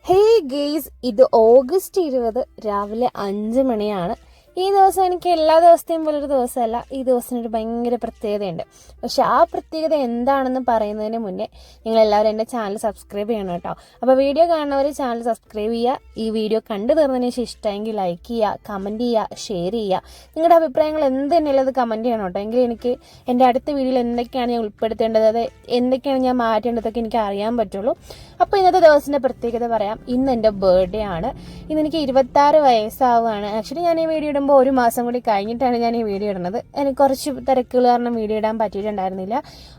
Hey guys, ഇത് August 20 രാവിലെ 5 മണിയാണ്. ഈ ദിവസം എനിക്ക് എല്ലാ ദിവസത്തെയും പോലൊരു ദിവസമല്ല. ഈ ദിവസത്തിനൊരു ഭയങ്കര പ്രത്യേകതയുണ്ട്. പക്ഷെ ആ പ്രത്യേകത എന്താണെന്ന് പറയുന്നതിന് മുന്നേ നിങ്ങളെല്ലാവരും എൻ്റെ ചാനൽ സബ്സ്ക്രൈബ് ചെയ്യണം കേട്ടോ. അപ്പോൾ വീഡിയോ കാണുന്നവർ ചാനൽ സബ്സ്ക്രൈബ് ചെയ്യുക. ഈ വീഡിയോ കണ്ടു തീർന്നതിന് ശേഷം ഇഷ്ടമെങ്കിൽ ലൈക്ക് ചെയ്യുക, കമൻറ്റ് ചെയ്യുക, ഷെയർ ചെയ്യുക. നിങ്ങളുടെ അഭിപ്രായങ്ങൾ എന്ത് തന്നെയുള്ളത് കമൻറ്റ് ചെയ്യണം കേട്ടോ. എങ്കിൽ എനിക്ക് എൻ്റെ അടുത്ത വീഡിയോയിൽ എന്തൊക്കെയാണ് ഞാൻ ഉൾപ്പെടുത്തേണ്ടത്, അത് എന്തൊക്കെയാണ് ഞാൻ മാറ്റേണ്ടതൊക്കെ എനിക്ക് അറിയാൻ പറ്റുള്ളൂ. അപ്പോൾ ഇന്നത്തെ ദിവസത്തിൻ്റെ പ്രത്യേകത പറയാം. ഇന്ന് എൻ്റെ ബർത്ത്ഡേ ആണ്. ഇന്ന് എനിക്ക് 26 വയസ്സാവുകയാണ്. ആക്ച്വലി ഞാൻ ഈ വീഡിയോ ഇടുമ്പോൾ ഒരു മാസം കൂടി കഴിഞ്ഞിട്ടാണ് ഞാൻ ഈ വീഡിയോ ഇടുന്നത്. എനിക്ക് കുറച്ച് തിരക്കുകൾ കാരണം വീഡിയോ ഇടാൻ പറ്റിയിട്ടുണ്ടായിരുന്നില്ല.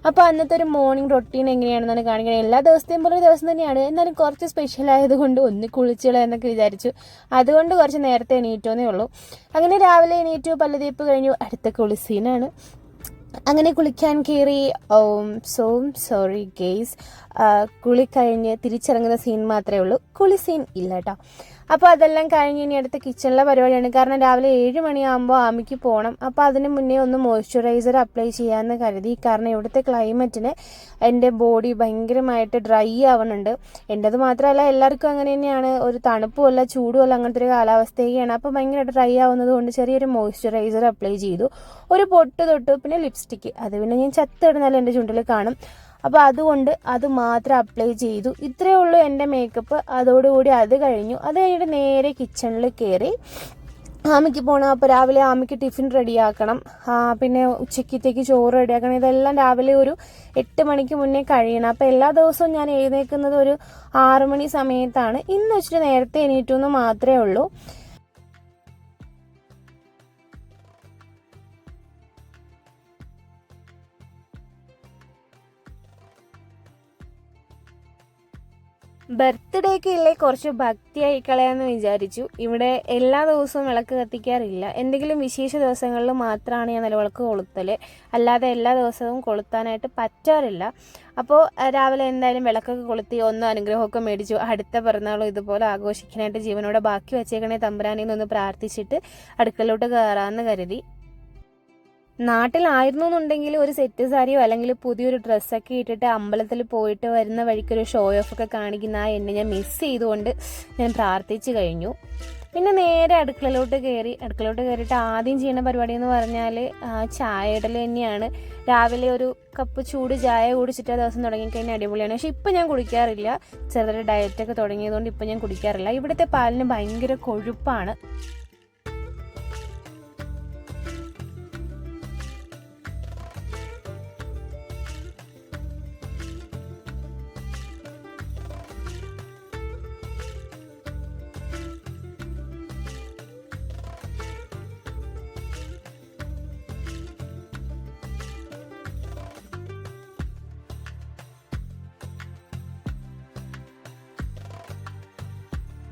അപ്പോൾ അന്നത്തെ ഒരു മോർണിംഗ് റൊട്ടീൻ എങ്ങനെയാണെന്നാണ് കാണിക്കുന്നത്. എല്ലാ ദിവസത്തെയും പോലെ ഒരു ദിവസം തന്നെയാണ്, എന്നാലും കുറച്ച് സ്പെഷ്യൽ ആയതുകൊണ്ട് ഒന്ന് കുളിച്ചുകള എന്നൊക്കെ വിചാരിച്ചു. അതുകൊണ്ട് കുറച്ച് നേരത്തെ എണീറ്റോന്നേ ഉള്ളൂ. അങ്ങനെ രാവിലെ എണീറ്റു, പല്ലുതേപ്പ് കഴിഞ്ഞു. അടുത്ത കുളിസീനാണ്. അങ്ങനെ കുളിക്കാൻ കയറി. സോറി ഗെയ്സ്, കുളി കഴിഞ്ഞ് തിരിച്ചിറങ്ങുന്ന സീൻ മാത്രമേ ഉള്ളൂ, കുളി സീൻ ഇല്ല കേട്ടോ. അപ്പോൾ അതെല്ലാം കഴിഞ്ഞ് ഇനി അടുത്ത കിച്ചണിലെ പരിപാടിയാണ്. കാരണം രാവിലെ 7 മണിയാകുമ്പോൾ ആമിക്ക് പോകണം. അപ്പോൾ അതിന് മുന്നേ ഒന്ന് മോയ്സ്ചറൈസർ അപ്ലൈ ചെയ്യാമെന്ന് കരുതി. കാരണം ഇവിടുത്തെ ക്ലൈമറ്റിന് എൻ്റെ ബോഡി ഭയങ്കരമായിട്ട് ഡ്രൈ ആവുന്നുണ്ട്. എൻ്റെത് മാത്രമല്ല, എല്ലാവർക്കും അങ്ങനെ തന്നെയാണ്. ഒരു തണുപ്പുമല്ല ചൂടുമല്ല, അങ്ങനത്തെ ഒരു കാലാവസ്ഥയൊക്കെയാണ്. അപ്പോൾ ഭയങ്കരമായിട്ട് ഡ്രൈ ആവുന്നത് കൊണ്ട് ചെറിയൊരു മോയ്സ്ചറൈസർ അപ്ലൈ ചെയ്തു. ഒരു പൊട്ട് തൊട്ടു, പിന്നെ ലിപ്സ്റ്റിക്ക്. അത് പിന്നെ ഞാൻ ചത്തിടുന്നാലും എൻ്റെ ചുണ്ടിൽ കാണും. അപ്പോൾ അതുകൊണ്ട് അത് മാത്രം അപ്ലൈ ചെയ്തു. ഇത്രയേ ഉള്ളൂ എൻ്റെ മേക്കപ്പ്. അതോടുകൂടി അത് കഴിഞ്ഞു. അത് കഴിഞ്ഞിട്ട് നേരെ കിച്ചണിൽ കയറി. ആമിക്ക് പോകണം. അപ്പോൾ രാവിലെ ആമിക്ക് ടിഫിൻ റെഡിയാക്കണം. പിന്നെ ഉച്ചക്കത്തേക്ക് ചോറ് റെഡിയാക്കണം. ഇതെല്ലാം രാവിലെ ഒരു 8 മണിക്ക് മുന്നേ കഴിയണം. അപ്പോൾ എല്ലാ ദിവസവും ഞാൻ എഴുന്നേൽക്കുന്നത് ഒരു 6 മണി സമയത്താണ്. ഇന്ന് വെച്ചിട്ട് നേരത്തെ എണീറ്റു എന്ന് മാത്രമേ ഉള്ളൂ. ബർത്ത്ഡേക്ക് ഇല്ലേ കുറച്ച് ഭക്തിയായി കളയാമെന്ന് വിചാരിച്ചു. ഇവിടെ എല്ലാ ദിവസവും വിളക്ക് കത്തിക്കാറില്ല. എന്തെങ്കിലും വിശേഷ ദിവസങ്ങളിൽ മാത്രമാണ് ഞാൻ നിലവിളക്ക് കൊളുത്തൽ. അല്ലാതെ എല്ലാ ദിവസവും കൊളുത്താനായിട്ട് പറ്റാറില്ല. അപ്പോൾ രാവിലെ എന്തായാലും വിളക്കൊക്കെ കൊളുത്തി ഒന്ന് അനുഗ്രഹമൊക്കെ മേടിച്ചു. അടുത്ത പിറന്നാളും ഇതുപോലെ ആഘോഷിക്കാനായിട്ട് ജീവനോടെ ബാക്കി വെച്ചേക്കണേ തമ്പുരാനെ എന്നൊന്ന് പ്രാർത്ഥിച്ചിട്ട് അടുക്കളയിലോട്ട് കയറാമെന്ന് കരുതി. നാട്ടിലായിരുന്നു എന്നുണ്ടെങ്കിൽ ഒരു സെറ്റ് സാരിയോ അല്ലെങ്കിൽ പുതിയൊരു ഡ്രസ്സൊക്കെ ഇട്ടിട്ട് അമ്പലത്തിൽ പോയിട്ട് വരുന്ന വഴിക്കൊരു ഷോ ഓഫ് ഒക്കെ കാണിക്കുന്ന എന്നെ ഞാൻ മിസ് ചെയ്തുകൊണ്ട് ഞാൻ പ്രാർത്ഥിച്ചു കഴിഞ്ഞു. പിന്നെ നേരെ അടുക്കളയിലോട്ട് കയറിയിട്ട് ആദ്യം ചെയ്യുന്ന പരിപാടി എന്ന് പറഞ്ഞാൽ ചായ ഇടൽ തന്നെയാണ്. രാവിലെ ഒരു കപ്പ് ചൂട് ചായ കുടിച്ചിട്ട് ദിവസം തുടങ്ങിക്കഴിഞ്ഞാൽ അടിപൊളിയാണ്. പക്ഷെ ഇപ്പം ഞാൻ കുടിക്കാറില്ല. ചെറുതൊരു ഡയറ്റൊക്കെ തുടങ്ങിയതുകൊണ്ട് ഇപ്പം ഞാൻ കുടിക്കാറില്ല. ഇവിടുത്തെ പാലിന് ഭയങ്കര കൊഴുപ്പാണ്.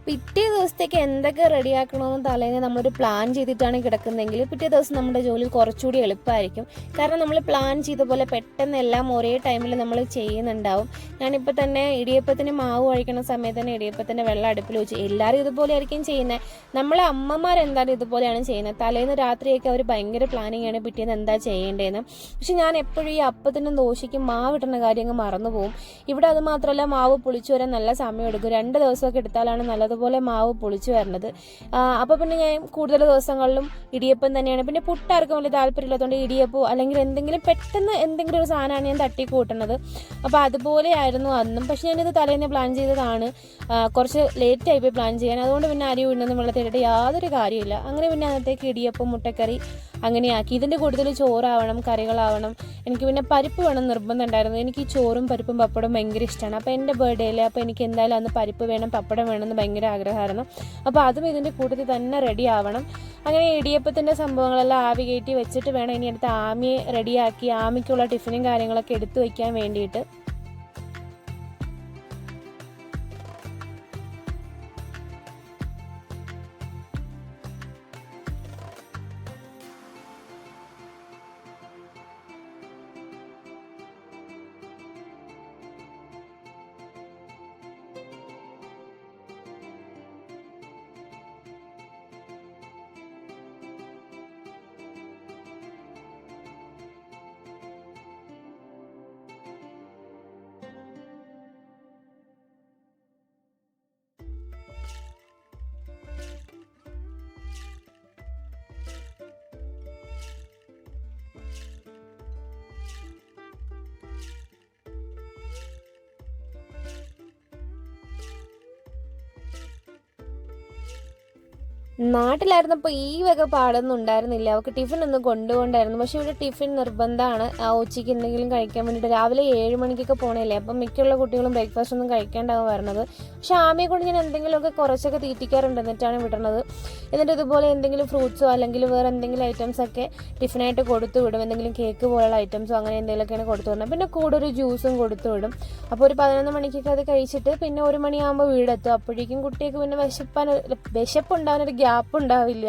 പിറ്റേ ദിവസത്തേക്ക് എന്തൊക്കെ റെഡിയാക്കണമെന്ന് തലേന്ന് നമ്മളൊരു പ്ലാൻ ചെയ്തിട്ടാണ് കിടക്കുന്നതെങ്കിൽ പിറ്റേ ദിവസം നമ്മുടെ ജോലി കുറച്ചുകൂടി എളുപ്പമായിരിക്കും. കാരണം നമ്മൾ പ്ലാൻ ചെയ്ത പോലെ പെട്ടെന്ന് എല്ലാം ഒരേ ടൈമിൽ നമ്മൾ ചെയ്യുന്നുണ്ടാവും. ഞാനിപ്പോൾ തന്നെ ഇടിയപ്പത്തിന് മാവ് കഴിക്കുന്ന സമയത്ത് തന്നെ ഇടിയപ്പത്തിൻ്റെ വെള്ളം അടുപ്പിൽ വെച്ചു. എല്ലാവരും ഇതുപോലെ ആയിരിക്കും ചെയ്യുന്നത്. നമ്മളെ അമ്മമാരെന്തായാലും ഇതുപോലെയാണ് ചെയ്യുന്നത്. തലേന്ന് രാത്രിയൊക്കെ അവർ ഭയങ്കര പ്ലാനിങ് ആണ് പിറ്റേന്ന് എന്താ ചെയ്യേണ്ടതെന്ന്. പക്ഷെ ഞാൻ എപ്പോഴും ഈ അപ്പത്തിനും ദോശയ്ക്കും മാവ് ഇടുന്ന കാര്യങ്ങൾ മറന്നു പോകും. ഇവിടെ അത് മാത്രമല്ല, മാവ് പുളിച്ചു വരാൻ നല്ല സമയം എടുക്കും. 2 ദിവസമൊക്കെ എടുത്താലാണ് നല്ലതുപോലെ മാവ് പൊളിച്ചു വരണത്. അപ്പോൾ പിന്നെ ഞാൻ കൂടുതൽ ദിവസങ്ങളിലും ഇടിയപ്പം തന്നെയാണ്. പിന്നെ പുട്ടാർക്കും വലിയ താല്പര്യമില്ലാത്തതുകൊണ്ട് ഇടിയപ്പോ അല്ലെങ്കിൽ പെട്ടെന്ന് എന്തെങ്കിലും ഒരു സാധനമാണ് ഞാൻ തട്ടി കൂട്ടുന്നത്. അപ്പോൾ അതുപോലെ ആയിരുന്നു അന്നും. പക്ഷെ ഞാനിത് തലേന്ന് പ്ലാൻ ചെയ്തതാണ്. കുറച്ച് ലേറ്റായി പോയി പ്ലാൻ ചെയ്യാൻ. അതുകൊണ്ട് പിന്നെ അരി ഉഴുന്നൊന്നും വെള്ളത്തിലിട്ട് യാതൊരു കാര്യമില്ല. അങ്ങനെ പിന്നെ അന്നത്തേക്ക് ഇടിയപ്പം മുട്ടക്കറി അങ്ങനെയാക്കി. ഇതിൻ്റെ കൂടുതൽ ചോറാവണം, കറികളാവണം. എനിക്ക് പിന്നെ പരിപ്പ് വേണം നിർബന്ധം ഉണ്ടായിരുന്നു. എനിക്ക് ഈ ചോറും പരിപ്പും പപ്പടവും ഭയങ്കര ഇഷ്ടമാണ്. അപ്പോൾ എൻ്റെ ബർത്ത്ഡേയിൽ അപ്പോൾ എനിക്ക് എന്തായാലും അന്ന് പരിപ്പ് വേണം, പപ്പടം വേണമെന്ന് ഭയങ്കര ആഗ്രഹമായിരുന്നു. അപ്പോൾ അതും ഇതിൻ്റെ കൂട്ടത്തിൽ തന്നെ റെഡി ആവണം. അങ്ങനെ ഇടിയപ്പത്തിൻ്റെ സംഭവങ്ങളെല്ലാം ആവി കയറ്റി വെച്ചിട്ട് വേണം ഇനി അടുത്ത് ആമിയെ റെഡിയാക്കി ആമിക്കുള്ള ടിഫിനും കാര്യങ്ങളൊക്കെ എടുത്തു വയ്ക്കാൻ വേണ്ടിയിട്ട്. നാട്ടിലായിരുന്നപ്പോൾ ഈ വക പാടൊന്നും ഉണ്ടായിരുന്നില്ല. അവൾക്ക് ടിഫിൻ ഒന്നും കൊണ്ടുപോകണ്ടായിരുന്നു. പക്ഷെ ഇവിടെ ടിഫിൻ നിർബന്ധമാണ്. ഉച്ചയ്ക്ക് എന്തെങ്കിലും കഴിക്കാൻ വേണ്ടിയിട്ട് രാവിലെ 7 മണിക്കൊക്കെ പോകണല്ലേ. അപ്പം മിക്കുള്ള കുട്ടികളും ബ്രേക്ക്ഫാസ്റ്റ് ഒന്നും കഴിക്കാണ്ടാവും വരുന്നത്. പക്ഷെ ആമയെ കൊണ്ട് ഞാൻ എന്തെങ്കിലുമൊക്കെ കുറച്ചൊക്കെ തീറ്റിക്കാറുണ്ട്, എന്നിട്ടാണ് വിടുന്നത്. എന്നിട്ട് ഇതുപോലെ എന്തെങ്കിലും ഫ്രൂട്ട്സോ അല്ലെങ്കിൽ വേറെ എന്തെങ്കിലും ഐറ്റംസൊക്കെ ടിഫിനായിട്ട് കൊടുത്തു വിടും. എന്തെങ്കിലും കേക്ക് പോലുള്ള ഐറ്റംസോ അങ്ങനെ എന്തെങ്കിലുമൊക്കെയാണ് കൊടുത്തു വിടുന്നത്. പിന്നെ കൂടെ ഒരു ജ്യൂസും കൊടുത്തു വിടും. അപ്പോൾ ഒരു 11 മണിക്കൊക്കെ അത് കഴിച്ചിട്ട് പിന്നെ 1 മണിയാകുമ്പോൾ വീടെത്തും. അപ്പോഴേക്കും കുട്ടിക്ക് പിന്നെ വിശപ്പുണ്ടാകാനൊരു ഗ്യാപ്പ് ഉണ്ടാവില്ല.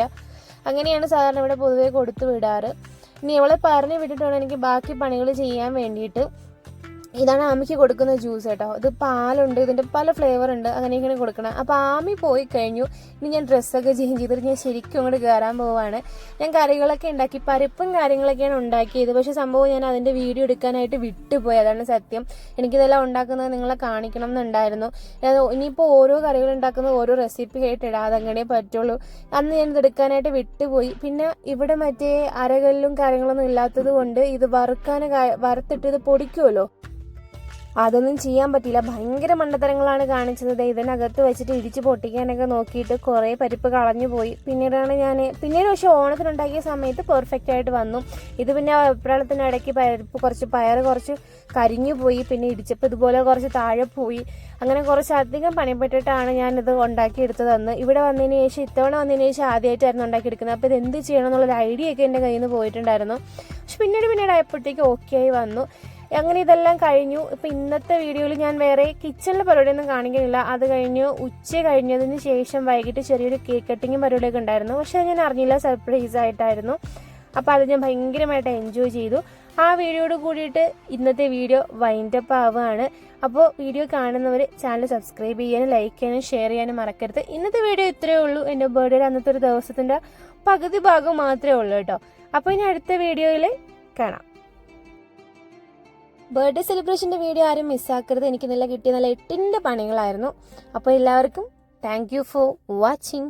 അങ്ങനെയാണ് സാധാരണ ഇവിടെ പൊതുവേ കൊടുത്തു വിടാറ്. ഇനി അവളെ പറഞ്ഞു വിട്ടിട്ട് വേണം എനിക്ക് ബാക്കി പണികൾ ചെയ്യാൻ വേണ്ടിയിട്ട്. ഇതാണ് ആമിക്ക് കൊടുക്കുന്ന ജ്യൂസ് കേട്ടോ. ഇത് പാലുണ്ട്, ഇതിൻ്റെ പല ഫ്ലേവർ ഉണ്ട്, അങ്ങനെയൊക്കെയാണ് കൊടുക്കണം. അപ്പോൾ ആമി പോയി കഴിഞ്ഞു. ഇനി ഞാൻ ഡ്രസ്സൊക്കെ ചേഞ്ച് ചെയ്തിട്ട് ഞാൻ ശരിക്കും അങ്ങോട്ട് കയറാൻ പോവാണ്. ഞാൻ കറികളൊക്കെ ഉണ്ടാക്കി, പരിപ്പും കാര്യങ്ങളൊക്കെയാണ് ഉണ്ടാക്കിയത്. പക്ഷേ സംഭവം ഞാൻ അതിൻ്റെ വീഡിയോ എടുക്കാനായിട്ട് വിട്ടുപോയി. അതാണ് സത്യം. എനിക്കിതെല്ലാം ഉണ്ടാക്കുന്നത് നിങ്ങളെ കാണിക്കണം എന്നുണ്ടായിരുന്നു. ഇനിയിപ്പോൾ ഓരോ കറികൾ ഉണ്ടാക്കുന്നത് ഓരോ റെസിപ്പി ആയിട്ട് ഇടാതെ അങ്ങനെ പറ്റുള്ളൂ. അന്ന് ഞാനിത് എടുക്കാനായിട്ട് വിട്ടുപോയി. പിന്നെ ഇവിടെ മറ്റേ അരകല്ലും കാര്യങ്ങളൊന്നും ഇല്ലാത്തത് കൊണ്ട് ഇത് വറുത്തിട്ട് ഇത് പൊടിക്കുമല്ലോ, അതൊന്നും ചെയ്യാൻ പറ്റില്ല. ഭയങ്കര മണ്ടത്തരങ്ങളാണ് കാണിച്ചത്. ഇതിനകത്ത് വെച്ചിട്ട് ഇടിച്ച് പൊട്ടിക്കാനൊക്കെ നോക്കിയിട്ട് കുറേ പരിപ്പ് കളഞ്ഞു പോയി. പിന്നീട് പക്ഷേ ഓണത്തിനുണ്ടാക്കിയ സമയത്ത് പെർഫെക്റ്റ് ആയിട്ട് വന്നു. ഇത് പിന്നെ വെപ്രാളത്തിനിടയ്ക്ക് പയർ കുറച്ച് കരിഞ്ഞു പോയി. പിന്നെ ഇടിച്ചപ്പോൾ ഇതുപോലെ കുറച്ച് താഴെ പോയി. അങ്ങനെ കുറച്ചധികം പണിപ്പെട്ടിട്ടാണ് ഞാനിത് ഉണ്ടാക്കിയെടുത്തതെന്ന്. ഇവിടെ വന്നതിന് ശേഷം, ഇത്തവണ വന്നതിന് ശേഷം ആദ്യമായിട്ടായിരുന്നു ഉണ്ടാക്കിയെടുക്കുന്നത്. അപ്പോൾ ഇത് എന്ത് ചെയ്യണം എന്നുള്ളൊരു ഐഡിയ ഒക്കെ എൻ്റെ കയ്യിൽ നിന്ന് പോയിട്ടുണ്ടായിരുന്നു. പക്ഷെ പിന്നീട് ആയപ്പോഴത്തേക്ക് ഓക്കെ ആയി വന്നു. അങ്ങനെ ഇതെല്ലാം കഴിഞ്ഞു. ഇപ്പം ഇന്നത്തെ വീഡിയോയിൽ ഞാൻ വേറെ കിച്ചണിലെ പരിപാടിയൊന്നും കാണിക്കുന്നില്ല. അത് കഴിഞ്ഞു ഉച്ച കഴിഞ്ഞതിന് ശേഷം വൈകിട്ട് ചെറിയൊരു കേക്ക് കട്ടിങ്ങും പരിപാടിയൊക്കെ ഉണ്ടായിരുന്നു. പക്ഷെ അത് ഞാൻ അറിഞ്ഞില്ല, സർപ്രൈസ് ആയിട്ടായിരുന്നു. അപ്പോൾ അത് ഞാൻ ഭയങ്കരമായിട്ട് എൻജോയ് ചെയ്തു. ആ വീഡിയോയോട് കൂടിയിട്ട് ഇന്നത്തെ വീഡിയോ വൈൻഡപ്പ് ആവുകയാണ്. അപ്പോൾ വീഡിയോ കാണുന്നവർ ചാനൽ സബ്സ്ക്രൈബ് ചെയ്യാനും ലൈക്ക് ചെയ്യാനും ഷെയർ ചെയ്യാനും മറക്കരുത്. ഇന്നത്തെ വീഡിയോ ഇത്രയേ ഉള്ളൂ. എൻ്റെ ബർത്ത്ഡേയുടെ അന്നത്തെ ഒരു ദിവസത്തിൻ്റെ പകുതി ഭാഗം മാത്രമേ ഉള്ളൂ കേട്ടോ. അപ്പോൾ ഇനി അടുത്ത വീഡിയോയിൽ കാണാം. ബർത്ത്ഡേ സെലിബ്രേഷൻ്റെ വീഡിയോ ആരും മിസ്സാക്കരുത്. എനിക്ക് കിട്ടിയ നല്ല 8ൻ്റെ പണികളായിരുന്നു. അപ്പോൾ എല്ലാവർക്കും താങ്ക് യു ഫോർ വാച്ചിങ്.